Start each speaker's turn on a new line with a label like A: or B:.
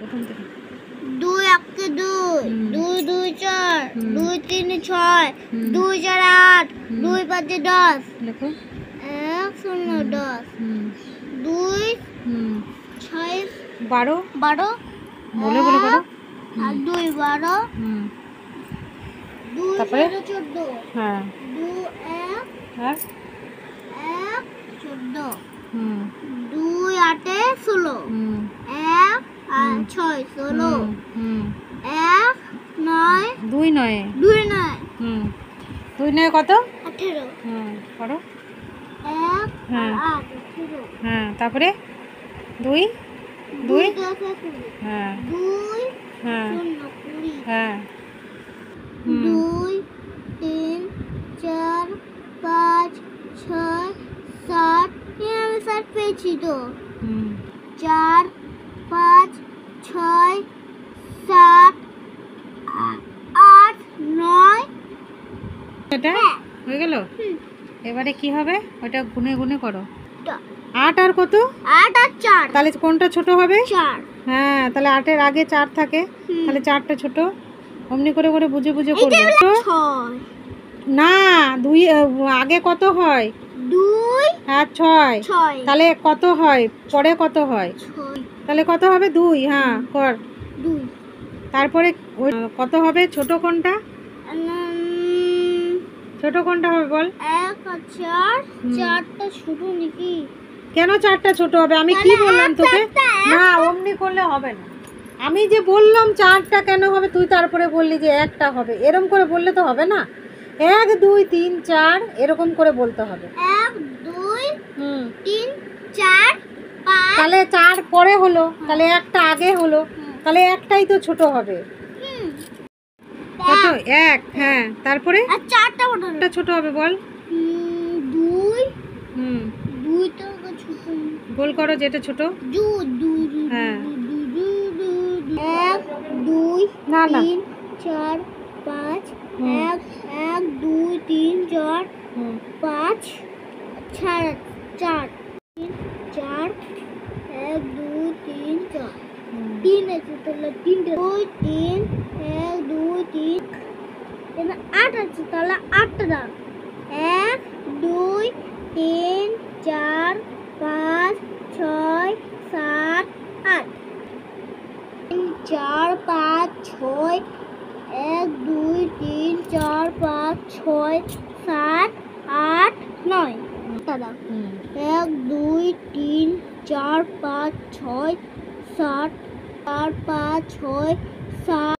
A: প্রথম থেকে।
B: 2 1 2 2 2 4 2 3 6 2 4 8 2 5 10
A: লেখো।
B: 1 0 10 2 6
A: 12
B: 12
A: বলে বলে করো।
B: আর 2 12 2
A: তারপরে
B: 14
A: হ্যাঁ
B: 2 1
A: আর
B: 1 14 2 8 16 1 আর 6 16 1 9
A: 2 9
B: 2 9
A: 2 9 কত?
B: 18
A: করো।
B: 1
A: হ্যাঁ
B: 8 18
A: হ্যাঁ তারপরে 2
B: 2
A: 2
B: 10 20
A: হ্যাঁ
B: 2
A: হ্যাঁ
B: 0 20
A: হ্যাঁ
B: 2 3 4 5 6 7 আমি 7 পেয়েছি তো 4 5 6 7 8 9
A: এটা হয়ে গেল। এবারে কি হবে ওটা গুনে গুনে করো।
B: 8
A: 8 আর কত?
B: 8 আর 4
A: তাহলে কোনটা ছোট হবে?
B: 4
A: হ্যাঁ তাহলে 8 এর আগে 4 থাকে, তাহলে 4টা ছোট। অমনি করে করে বুঝে বুঝে করবে।
B: 6
A: না 2 আগে কত হয়?
B: 2
A: আর 6
B: 6
A: তাহলে কত হয় পরে কত হয়?
B: 6
A: তাহলে কত হবে? 2। হ্যাঁ কর।
B: 2
A: তারপরে কত হবে ছোট কোনটা? ছোট কোনটা হবে বল?
B: 1 আর 4 4টা ছোট নাকি?
A: কেন 4টা ছোট হবে? আমি কি বললাম তোকে? না অমনি করলে হবে না। আমি যে বললাম 4টা কেন হবে, তুই তারপরে বললি যে 1টা হবে। এরকম করে বললে তো হবে না। 1 2 3 4 এরকম করে বলতে হবে।
B: 1 2 3 4 5
A: তাহলে 4 পরে হলো, তাহলে 1টা আগে হলো, তাহলে 1টাই তো ছোট হবে। কত? 1 হ্যাঁ তারপরে
B: আর 4টা বড়
A: কোনটা ছোট হবে বল?
B: 2 2 তো ছোট
A: গোল করো যেটা ছোট।
B: 2 2
A: হ্যাঁ
B: 1 2
A: না না
B: 3 4 5 1 1 2 3 4 5 4 4 4 1 2 3 4 3 আছে তাহলে 3 2 3 1 2 3 এখানে 8 আছে তাহলে 8টা দাও 1 2 3 4 5 6 7 8 4 5 6 1 2 3 4 5 6 7 8 9 দাদা 1 2 3 4 5 6 7 4 5 6 7